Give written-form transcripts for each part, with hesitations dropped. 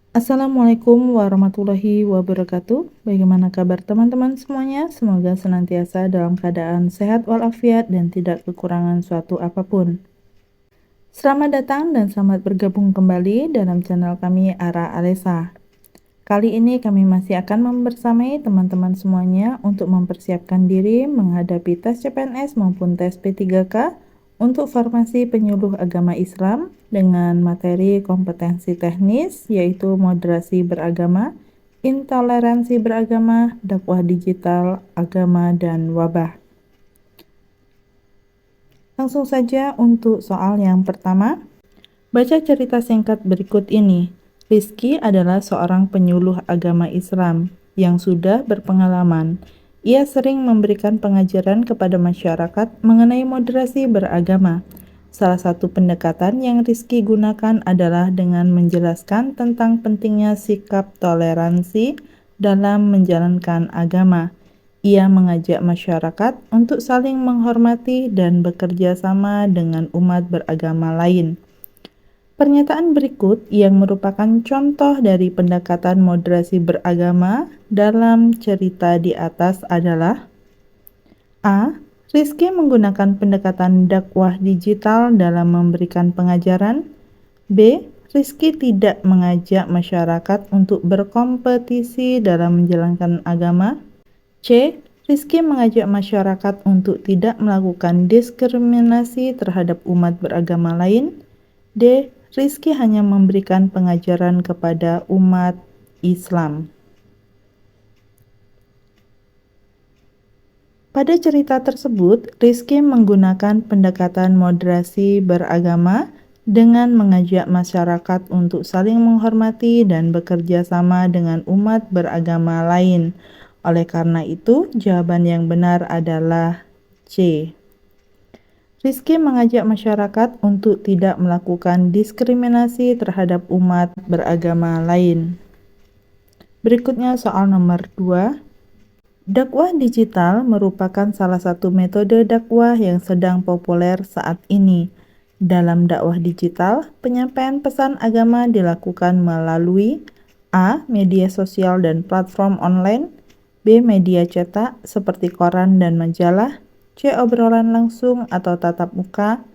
Assalamualaikum warahmatullahi wabarakatuh. Bagaimana kabar teman-teman semuanya? Semoga senantiasa dalam keadaan sehat walafiat dan tidak kekurangan suatu apapun. Selamat datang dan selamat bergabung kembali dalam channel kami Ara Alesa. Kali ini kami masih akan membersamai teman-teman semuanya untuk mempersiapkan diri menghadapi tes CPNS maupun tes P3K untuk formasi penyuluh agama Islam dengan materi kompetensi teknis yaitu moderasi beragama, intoleransi beragama, dakwah digital, agama, dan wabah. Langsung saja untuk soal yang pertama. Baca cerita singkat berikut ini. Rizky adalah seorang penyuluh agama Islam yang sudah berpengalaman. Ia sering memberikan pengajaran kepada masyarakat mengenai moderasi beragama. Salah satu pendekatan yang Rizky gunakan adalah dengan menjelaskan tentang pentingnya sikap toleransi dalam menjalankan agama. Ia mengajak masyarakat untuk saling menghormati dan bekerja sama dengan umat beragama lain. Pernyataan berikut yang merupakan contoh dari pendekatan moderasi beragama dalam cerita di atas adalah: A. Rizky menggunakan pendekatan dakwah digital dalam memberikan pengajaran. B. Rizky tidak mengajak masyarakat untuk berkompetisi dalam menjalankan agama. C. Rizky mengajak masyarakat untuk tidak melakukan diskriminasi terhadap umat beragama lain. D. Rizky hanya memberikan pengajaran kepada umat Islam. Pada cerita tersebut, Rizky menggunakan pendekatan moderasi beragama dengan mengajak masyarakat untuk saling menghormati dan bekerja sama dengan umat beragama lain. Oleh karena itu, jawaban yang benar adalah C. Rizky mengajak masyarakat untuk tidak melakukan diskriminasi terhadap umat beragama lain. Berikutnya soal nomor 2. Dakwah digital merupakan salah satu metode dakwah yang sedang populer saat ini. Dalam dakwah digital, penyampaian pesan agama dilakukan melalui A. Media sosial dan platform online, B. Media cetak seperti koran dan majalah, C. Obrolan langsung atau tatap muka,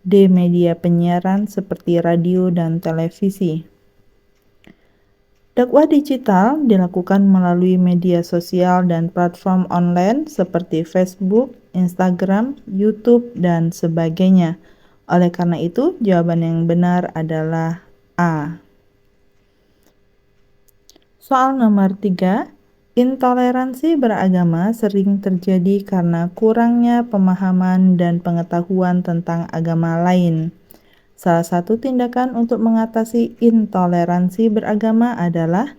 D. Media penyiaran seperti radio dan televisi. Dakwah digital dilakukan melalui media sosial dan platform online seperti Facebook, Instagram, YouTube, dan sebagainya. Oleh karena itu, jawaban yang benar adalah A. Soal nomor 3. Intoleransi beragama sering terjadi karena kurangnya pemahaman dan pengetahuan tentang agama lain. Salah satu tindakan untuk mengatasi intoleransi beragama adalah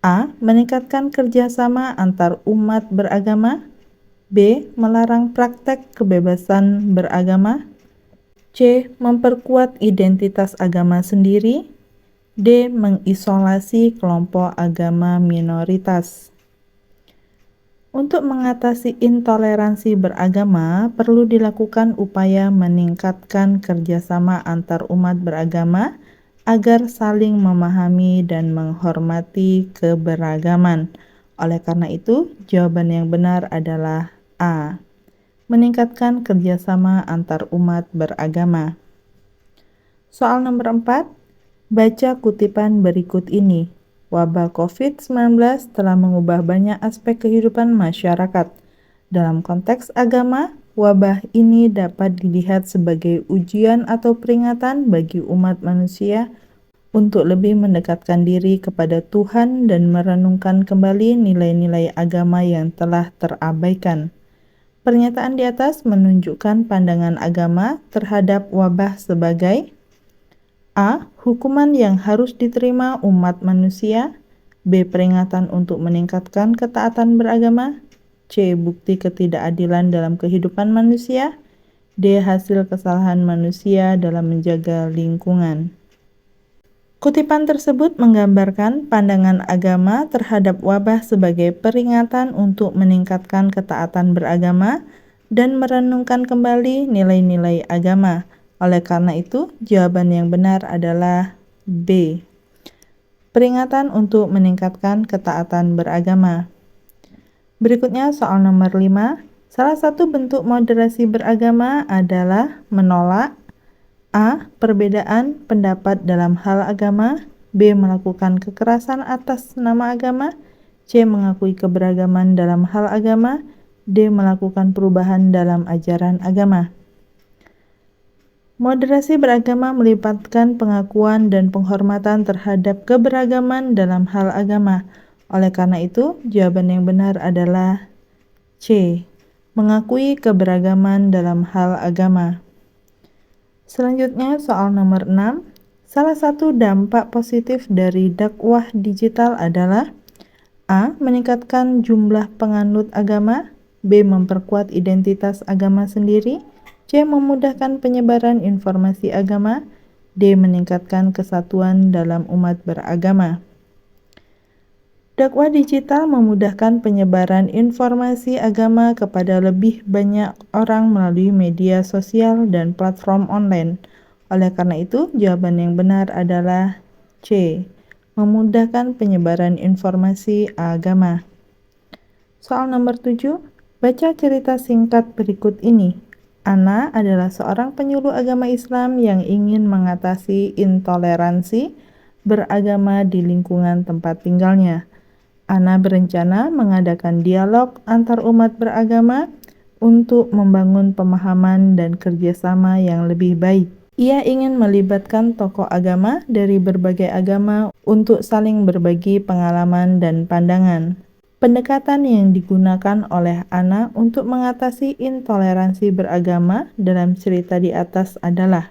A. Meningkatkan kerjasama antar umat beragama, B. Melarang praktek kebebasan beragama, C. Memperkuat identitas agama sendiri, D. Mengisolasi kelompok agama minoritas. Untuk mengatasi intoleransi beragama, perlu dilakukan upaya meningkatkan kerjasama antar umat beragama agar saling memahami dan menghormati keberagaman. Oleh karena itu, jawaban yang benar adalah A. Meningkatkan kerjasama antar umat beragama. Soal nomor 4. Baca kutipan berikut ini. Wabah COVID-19 telah mengubah banyak aspek kehidupan masyarakat. Dalam konteks agama, wabah ini dapat dilihat sebagai ujian atau peringatan bagi umat manusia untuk lebih mendekatkan diri kepada Tuhan dan merenungkan kembali nilai-nilai agama yang telah terabaikan. Pernyataan di atas menunjukkan pandangan agama terhadap wabah sebagai A. Hukuman yang harus diterima umat manusia, B. Peringatan untuk meningkatkan ketaatan beragama, C. Bukti ketidakadilan dalam kehidupan manusia, D. Hasil kesalahan manusia dalam menjaga lingkungan. Kutipan tersebut menggambarkan pandangan agama terhadap wabah sebagai peringatan untuk meningkatkan ketaatan beragama dan merenungkan kembali nilai-nilai agama. Oleh karena itu, jawaban yang benar adalah B. Peringatan untuk meningkatkan ketaatan beragama. Berikutnya soal nomor 5. Salah satu bentuk moderasi beragama adalah menolak A. Perbedaan pendapat dalam hal agama, B. Melakukan kekerasan atas nama agama, C. Mengakui keberagaman dalam hal agama, D. Melakukan perubahan dalam ajaran agama. Moderasi beragama melibatkan pengakuan dan penghormatan terhadap keberagaman dalam hal agama. Oleh karena itu, jawaban yang benar adalah C. Mengakui keberagaman dalam hal agama. Selanjutnya soal nomor 6. Salah satu dampak positif dari dakwah digital adalah A. Meningkatkan jumlah penganut agama, B. Memperkuat identitas agama sendiri, C. Memudahkan penyebaran informasi agama, D. Meningkatkan kesatuan dalam umat beragama. Dakwah digital memudahkan penyebaran informasi agama kepada lebih banyak orang melalui media sosial dan platform online. Oleh karena itu, jawaban yang benar adalah C. Memudahkan penyebaran informasi agama. Soal nomor 7. Baca cerita singkat berikut ini. Ana adalah seorang penyuluh agama Islam yang ingin mengatasi intoleransi beragama di lingkungan tempat tinggalnya. Ana berencana mengadakan dialog antar umat beragama untuk membangun pemahaman dan kerjasama yang lebih baik. Ia ingin melibatkan tokoh agama dari berbagai agama untuk saling berbagi pengalaman dan pandangan. Pendekatan yang digunakan oleh Ana untuk mengatasi intoleransi beragama dalam cerita di atas adalah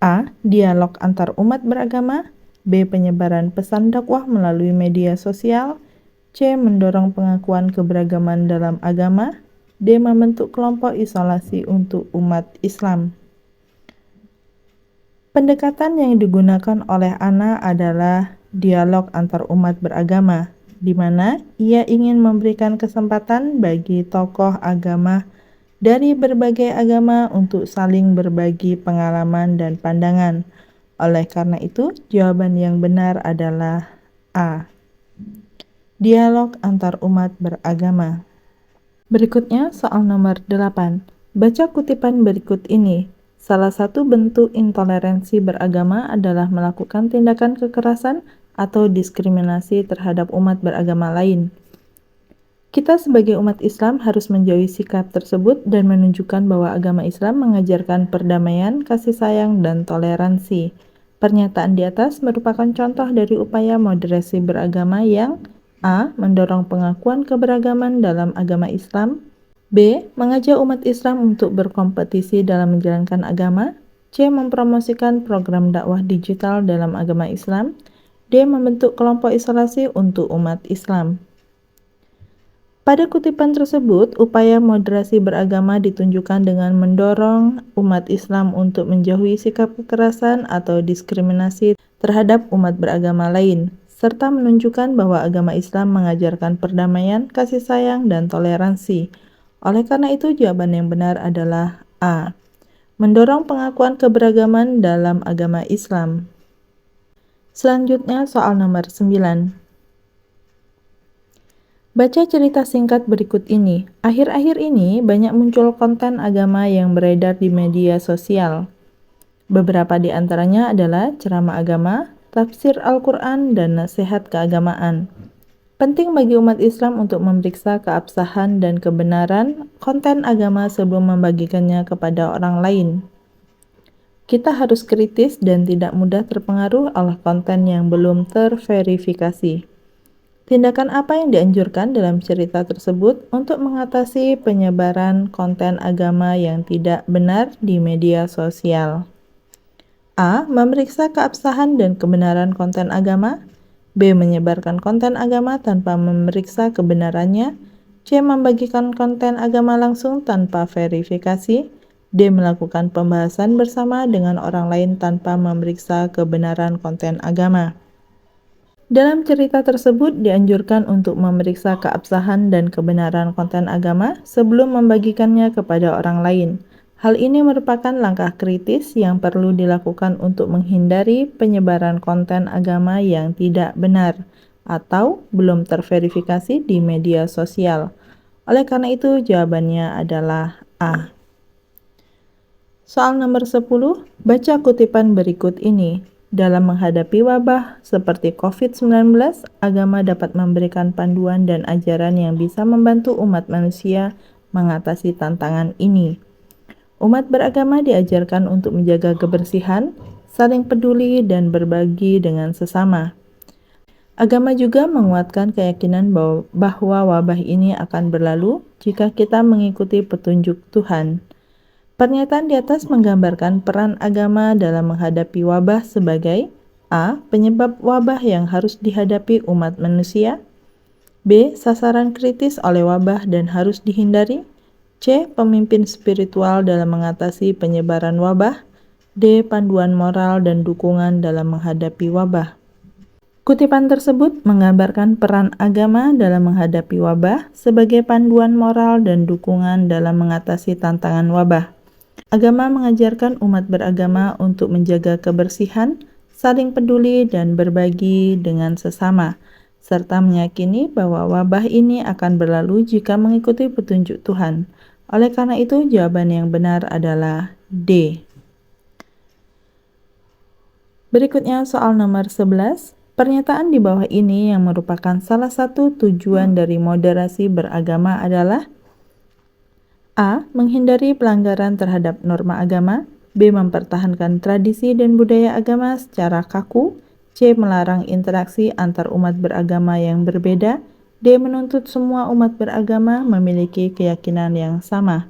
A. Dialog antar umat beragama, B. Penyebaran pesan dakwah melalui media sosial, C. Mendorong pengakuan keberagaman dalam agama, D. Membentuk kelompok isolasi untuk umat Islam. Pendekatan yang digunakan oleh Ana adalah dialog antar umat beragama, di mana ia ingin memberikan kesempatan bagi tokoh agama dari berbagai agama untuk saling berbagi pengalaman dan pandangan. Oleh karena itu, jawaban yang benar adalah A. Dialog antar umat beragama. Berikutnya soal nomor 8. Baca kutipan berikut ini. Salah satu bentuk intoleransi beragama adalah melakukan tindakan kekerasan atau diskriminasi terhadap umat beragama lain. Kita sebagai umat Islam harus menjauhi sikap tersebut dan menunjukkan bahwa agama Islam mengajarkan perdamaian, kasih sayang, dan toleransi. Pernyataan di atas merupakan contoh dari upaya moderasi beragama yang A. Mendorong pengakuan keberagaman dalam agama Islam, B. Mengajak umat Islam untuk berkompetisi dalam menjalankan agama, C. Mempromosikan program dakwah digital dalam agama Islam, D. Membentuk kelompok isolasi untuk umat Islam. Pada kutipan tersebut, upaya moderasi beragama ditunjukkan dengan mendorong umat Islam untuk menjauhi sikap kekerasan atau diskriminasi terhadap umat beragama lain, serta menunjukkan bahwa agama Islam mengajarkan perdamaian, kasih sayang, dan toleransi. Oleh karena itu, jawaban yang benar adalah A. Mendorong pengakuan keberagaman dalam agama Islam. Selanjutnya soal nomor 9. Baca cerita singkat berikut ini. Akhir-akhir ini banyak muncul konten agama yang beredar di media sosial. Beberapa di antaranya adalah ceramah agama, tafsir Al-Quran, dan nasihat keagamaan. Penting bagi umat Islam untuk memeriksa keabsahan dan kebenaran konten agama sebelum membagikannya kepada orang lain. Kita harus kritis dan tidak mudah terpengaruh oleh konten yang belum terverifikasi. Tindakan apa yang dianjurkan dalam cerita tersebut untuk mengatasi penyebaran konten agama yang tidak benar di media sosial? A. Memeriksa keabsahan dan kebenaran konten agama, B. Menyebarkan konten agama tanpa memeriksa kebenarannya, C. Membagikan konten agama langsung tanpa verifikasi, D. Melakukan pembahasan bersama dengan orang lain tanpa memeriksa kebenaran konten agama. Dalam cerita tersebut dianjurkan untuk memeriksa keabsahan dan kebenaran konten agama sebelum membagikannya kepada orang lain. Hal ini merupakan langkah kritis yang perlu dilakukan untuk menghindari penyebaran konten agama yang tidak benar atau belum terverifikasi di media sosial. Oleh karena itu, jawabannya adalah A. Soal nomor 10, baca kutipan berikut ini. Dalam menghadapi wabah seperti COVID-19, agama dapat memberikan panduan dan ajaran yang bisa membantu umat manusia mengatasi tantangan ini. Umat beragama diajarkan untuk menjaga kebersihan, saling peduli, dan berbagi dengan sesama. Agama juga menguatkan keyakinan bahwa wabah ini akan berlalu jika kita mengikuti petunjuk Tuhan. Pernyataan di atas menggambarkan peran agama dalam menghadapi wabah sebagai A. Penyebab wabah yang harus dihadapi umat manusia, B. Sasaran kritis oleh wabah dan harus dihindari, C. Pemimpin spiritual dalam mengatasi penyebaran wabah, D. Panduan moral dan dukungan dalam menghadapi wabah. Kutipan tersebut menggambarkan peran agama dalam menghadapi wabah sebagai panduan moral dan dukungan dalam mengatasi tantangan wabah. Agama mengajarkan umat beragama untuk menjaga kebersihan, saling peduli, dan berbagi dengan sesama, serta meyakini bahwa wabah ini akan berlalu jika mengikuti petunjuk Tuhan. Oleh karena itu, jawaban yang benar adalah D. Berikutnya soal nomor 11. Pernyataan di bawah ini yang merupakan salah satu tujuan dari moderasi beragama adalah A. Menghindari pelanggaran terhadap norma agama, B. Mempertahankan tradisi dan budaya agama secara kaku, C. Melarang interaksi antar umat beragama yang berbeda, D. Menuntut semua umat beragama memiliki keyakinan yang sama.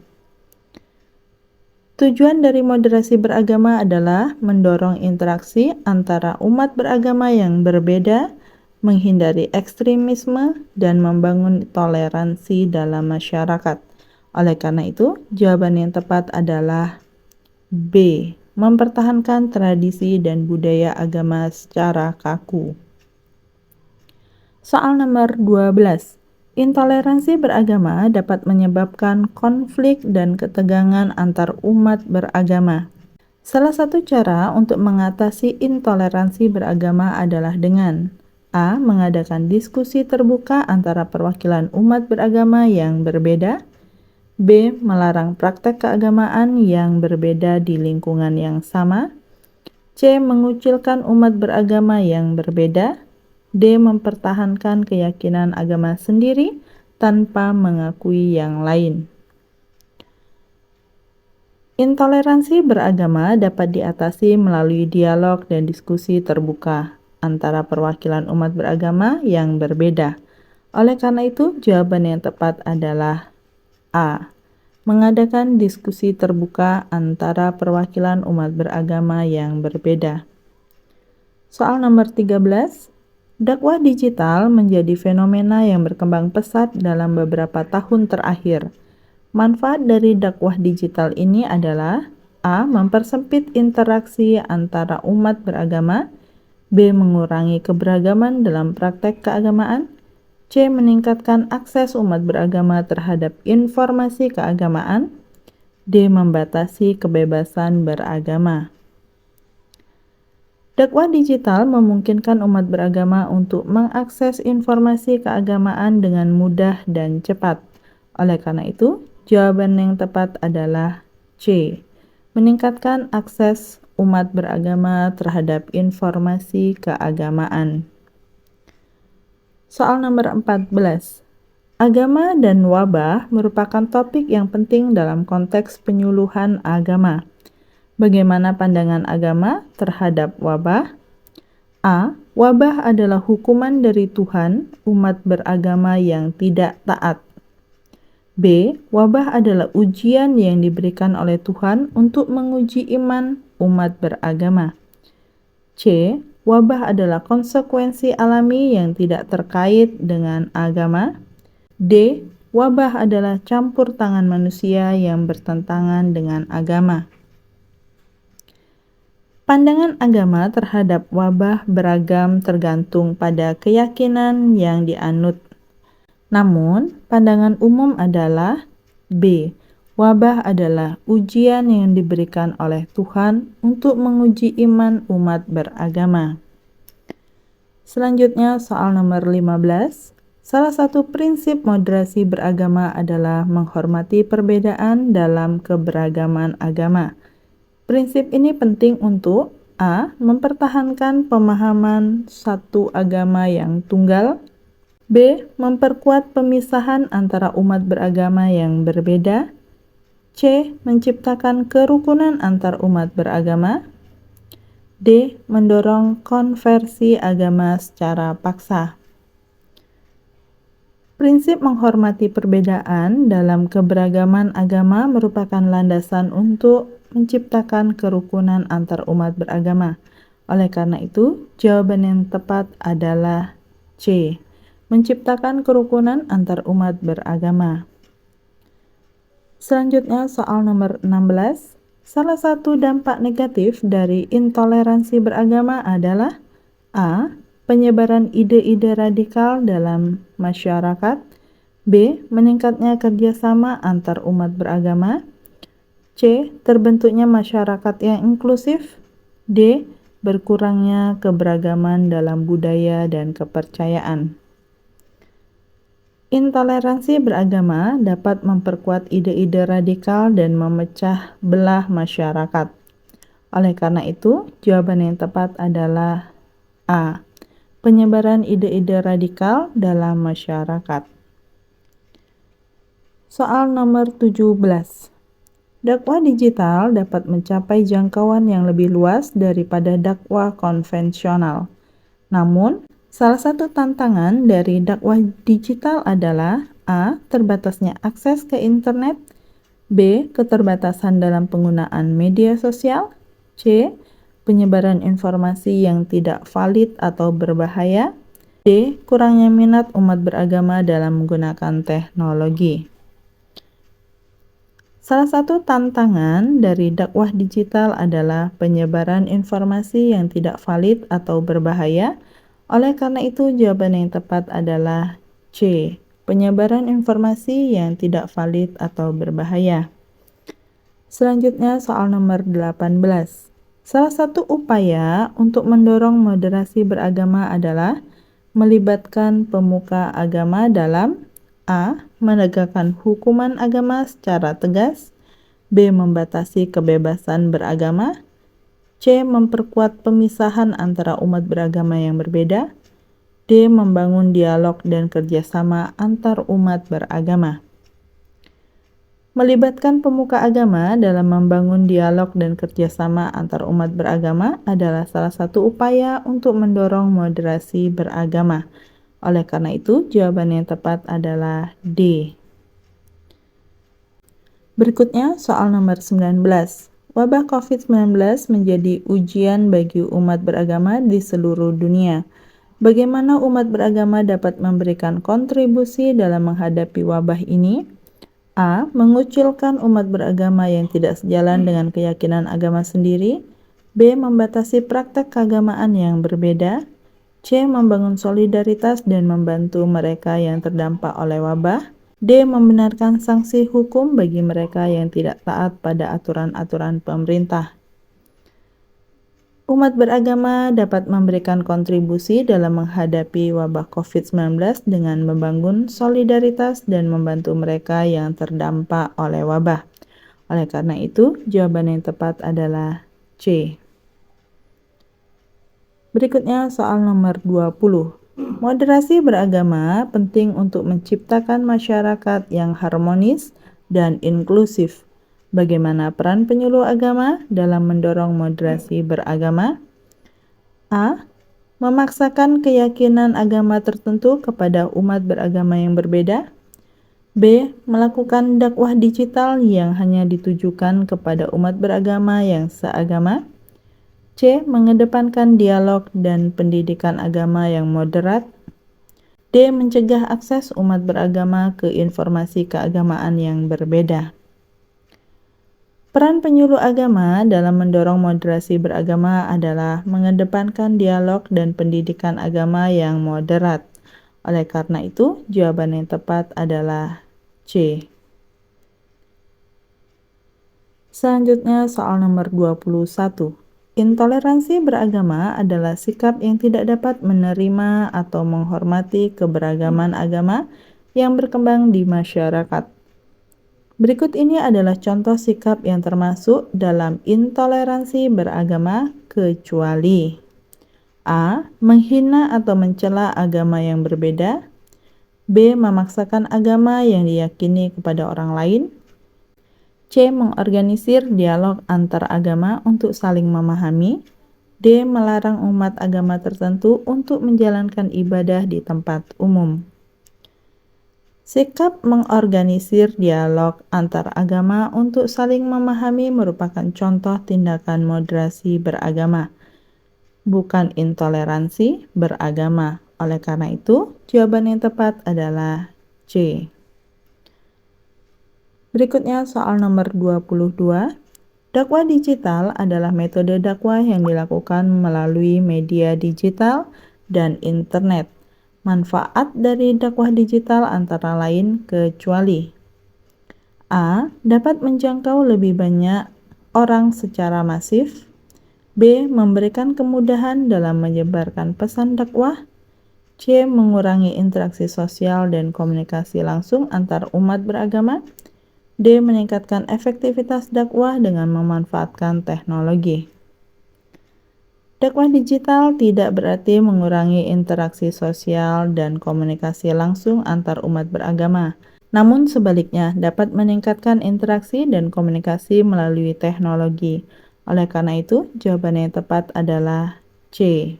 Tujuan dari moderasi beragama adalah mendorong interaksi antara umat beragama yang berbeda, menghindari ekstremisme, dan membangun toleransi dalam masyarakat. Oleh karena itu, jawaban yang tepat adalah B. Mempertahankan tradisi dan budaya agama secara kaku. Soal nomor 12. Intoleransi beragama dapat menyebabkan konflik dan ketegangan antar umat beragama. Salah satu cara untuk mengatasi intoleransi beragama adalah dengan A. Mengadakan diskusi terbuka antara perwakilan umat beragama yang berbeda, B. Melarang praktek keagamaan yang berbeda di lingkungan yang sama, C. Mengucilkan umat beragama yang berbeda, D. Mempertahankan keyakinan agama sendiri tanpa mengakui yang lain. Intoleransi beragama dapat diatasi melalui dialog dan diskusi terbuka antara perwakilan umat beragama yang berbeda. Oleh karena itu, jawaban yang tepat adalah A. Mengadakan diskusi terbuka antara perwakilan umat beragama yang berbeda. Soal nomor 13. Dakwah digital menjadi fenomena yang berkembang pesat dalam beberapa tahun terakhir. Manfaat dari dakwah digital ini adalah A. Mempersempit interaksi antara umat beragama, B. Mengurangi keberagaman dalam praktek keagamaan, C. Meningkatkan akses umat beragama terhadap informasi keagamaan, D. Membatasi kebebasan beragama. Dakwah digital memungkinkan umat beragama untuk mengakses informasi keagamaan dengan mudah dan cepat. Oleh karena itu, jawaban yang tepat adalah C. Meningkatkan akses umat beragama terhadap informasi keagamaan. Soal nomor 14. Agama dan wabah merupakan topik yang penting dalam konteks penyuluhan agama. Bagaimana pandangan agama terhadap wabah? A. Wabah adalah hukuman dari Tuhan umat beragama yang tidak taat. B. Wabah adalah ujian yang diberikan oleh Tuhan untuk menguji iman umat beragama. C. Wabah adalah konsekuensi alami yang tidak terkait dengan agama. D. Wabah adalah campur tangan manusia yang bertentangan dengan agama. Pandangan agama terhadap wabah beragam tergantung pada keyakinan yang dianut. Namun, pandangan umum adalah B. Wabah adalah ujian yang diberikan oleh Tuhan untuk menguji iman umat beragama. Selanjutnya soal nomor 15. Salah satu prinsip moderasi beragama adalah menghormati perbedaan dalam keberagaman agama. Prinsip ini penting untuk A. Mempertahankan pemahaman satu agama yang tunggal. B. Memperkuat pemisahan antara umat beragama yang berbeda. C. Menciptakan kerukunan antar umat beragama. D. Mendorong konversi agama secara paksa. Prinsip menghormati perbedaan dalam keberagaman agama merupakan landasan untuk menciptakan kerukunan antar umat beragama. Oleh karena itu, jawaban yang tepat adalah C. Menciptakan kerukunan antar umat beragama. Selanjutnya soal nomor 16. Salah satu dampak negatif dari intoleransi beragama adalah A. Penyebaran ide-ide radikal dalam masyarakat. B. Meningkatnya kerjasama antar umat beragama. C. Terbentuknya masyarakat yang inklusif. D. Berkurangnya keberagaman dalam budaya dan kepercayaan. Intoleransi beragama dapat memperkuat ide-ide radikal dan memecah belah masyarakat. Oleh karena itu, jawaban yang tepat adalah A. Penyebaran ide-ide radikal dalam masyarakat. Soal nomor 17. Dakwah digital dapat mencapai jangkauan yang lebih luas daripada dakwah konvensional. Namun, salah satu tantangan dari dakwah digital adalah A. Terbatasnya akses ke internet. B. Keterbatasan dalam penggunaan media sosial. C. Penyebaran informasi yang tidak valid atau berbahaya. D. Kurangnya minat umat beragama dalam menggunakan teknologi. Salah satu tantangan dari dakwah digital adalah penyebaran informasi yang tidak valid atau berbahaya. Oleh karena itu, jawaban yang tepat adalah C. Penyebaran informasi yang tidak valid atau berbahaya. Selanjutnya soal nomor 18. Salah satu upaya untuk mendorong moderasi beragama adalah melibatkan pemuka agama dalam A. Menegakkan hukuman agama secara tegas. B. Membatasi kebebasan beragama. C. Memperkuat pemisahan antara umat beragama yang berbeda. D. Membangun dialog dan kerjasama antar umat beragama. Melibatkan pemuka agama dalam membangun dialog dan kerjasama antar umat beragama adalah salah satu upaya untuk mendorong moderasi beragama. Oleh karena itu, jawaban yang tepat adalah D. Berikutnya, soal nomor 19. Wabah COVID-19 menjadi ujian bagi umat beragama di seluruh dunia. Bagaimana umat beragama dapat memberikan kontribusi dalam menghadapi wabah ini? A. Mengucilkan umat beragama yang tidak sejalan dengan keyakinan agama sendiri. B. Membatasi praktek keagamaan yang berbeda. C. Membangun solidaritas dan membantu mereka yang terdampak oleh wabah. D. Membenarkan sanksi hukum bagi mereka yang tidak taat pada aturan-aturan pemerintah. Umat beragama dapat memberikan kontribusi dalam menghadapi wabah COVID-19 dengan membangun solidaritas dan membantu mereka yang terdampak oleh wabah. Oleh karena itu, jawaban yang tepat adalah C. Berikutnya soal nomor 20. Moderasi beragama penting untuk menciptakan masyarakat yang harmonis dan inklusif. Bagaimana peran penyuluh agama dalam mendorong moderasi beragama? A. Memaksakan keyakinan agama tertentu kepada umat beragama yang berbeda. B. Melakukan dakwah digital yang hanya ditujukan kepada umat beragama yang seagama. C. Mengedepankan dialog dan pendidikan agama yang moderat. D. Mencegah akses umat beragama ke informasi keagamaan yang berbeda. Peran penyuluh agama dalam mendorong moderasi beragama adalah mengedepankan dialog dan pendidikan agama yang moderat. Oleh karena itu, jawaban yang tepat adalah C. Selanjutnya soal nomor 21. Intoleransi beragama adalah sikap yang tidak dapat menerima atau menghormati keberagaman agama yang berkembang di masyarakat. Berikut ini adalah contoh sikap yang termasuk dalam intoleransi beragama kecuali A. Menghina atau mencela agama yang berbeda. B. Memaksakan agama yang diyakini kepada orang lain. C. Mengorganisir dialog antar agama untuk saling memahami. D. Melarang umat agama tertentu untuk menjalankan ibadah di tempat umum. Sikap mengorganisir dialog antar agama untuk saling memahami merupakan contoh tindakan moderasi beragama, bukan intoleransi beragama. Oleh karena itu, jawaban yang tepat adalah C. Berikutnya soal nomor 22. Dakwah digital adalah metode dakwah yang dilakukan melalui media digital dan internet. Manfaat dari dakwah digital antara lain kecuali A. Dapat menjangkau lebih banyak orang secara masif. B. Memberikan kemudahan dalam menyebarkan pesan dakwah. C. Mengurangi interaksi sosial dan komunikasi langsung antar umat beragama. D. Meningkatkan efektivitas dakwah dengan memanfaatkan teknologi. Dakwah digital tidak berarti mengurangi interaksi sosial dan komunikasi langsung antar umat beragama, namun sebaliknya dapat meningkatkan interaksi dan komunikasi melalui teknologi. Oleh karena itu, jawaban yang tepat adalah C.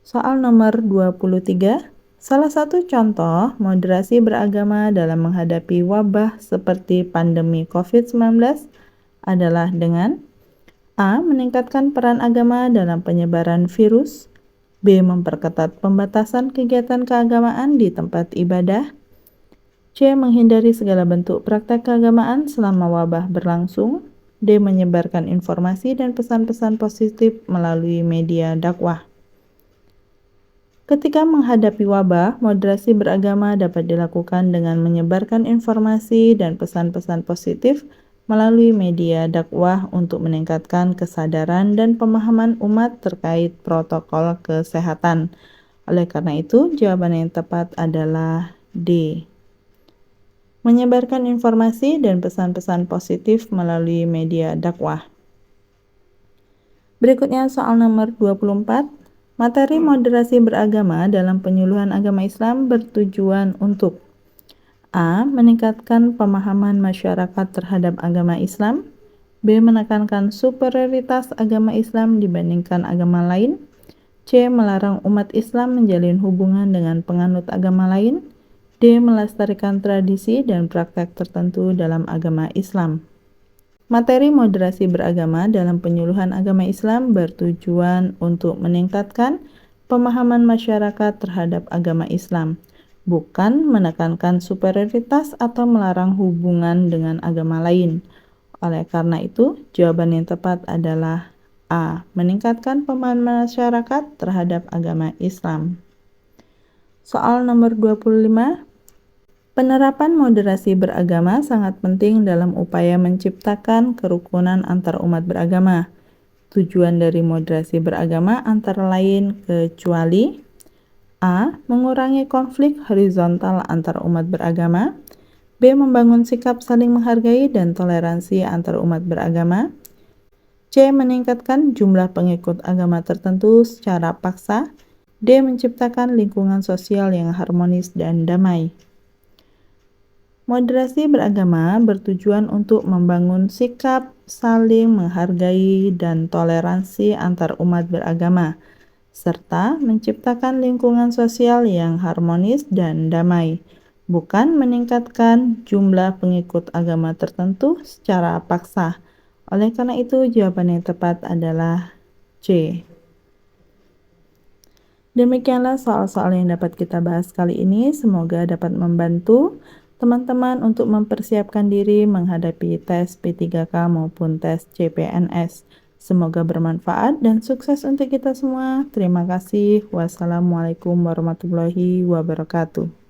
Soal nomor 23. Salah satu contoh moderasi beragama dalam menghadapi wabah seperti pandemi COVID-19 adalah dengan A. Meningkatkan peran agama dalam penyebaran virus. B. Memperketat pembatasan kegiatan keagamaan di tempat ibadah. C. Menghindari segala bentuk praktek keagamaan selama wabah berlangsung. D. Menyebarkan informasi dan pesan-pesan positif melalui media dakwah. Ketika menghadapi wabah, moderasi beragama dapat dilakukan dengan menyebarkan informasi dan pesan-pesan positif melalui media dakwah untuk meningkatkan kesadaran dan pemahaman umat terkait protokol kesehatan. Oleh karena itu, jawaban yang tepat adalah D. Menyebarkan informasi dan pesan-pesan positif melalui media dakwah. Berikutnya soal nomor 24. Materi moderasi beragama dalam penyuluhan agama Islam bertujuan untuk A. Meningkatkan pemahaman masyarakat terhadap agama Islam. B. Menekankan superioritas agama Islam dibandingkan agama lain. C. Melarang umat Islam menjalin hubungan dengan penganut agama lain. D. Melestarikan tradisi dan praktek tertentu dalam agama Islam. Materi moderasi beragama dalam penyuluhan agama Islam bertujuan untuk meningkatkan pemahaman masyarakat terhadap agama Islam, bukan menekankan superioritas atau melarang hubungan dengan agama lain. Oleh karena itu, jawaban yang tepat adalah A. Meningkatkan pemahaman masyarakat terhadap agama Islam. Soal nomor 25. Penerapan moderasi beragama sangat penting dalam upaya menciptakan kerukunan antar umat beragama. Tujuan dari moderasi beragama antara lain kecuali A. Mengurangi konflik horizontal antar umat beragama. B. Membangun sikap saling menghargai dan toleransi antar umat beragama. C. Meningkatkan jumlah pengikut agama tertentu secara paksa. D. Menciptakan lingkungan sosial yang harmonis dan damai. Moderasi beragama bertujuan untuk membangun sikap saling menghargai dan toleransi antar umat beragama, serta menciptakan lingkungan sosial yang harmonis dan damai, bukan meningkatkan jumlah pengikut agama tertentu secara paksa. Oleh karena itu, jawaban yang tepat adalah C. Demikianlah soal-soal yang dapat kita bahas kali ini. Semoga dapat membantu teman-teman untuk mempersiapkan diri menghadapi tes P3K maupun tes CPNS. Semoga bermanfaat dan sukses untuk kita semua. Terima kasih. Wassalamualaikum warahmatullahi wabarakatuh.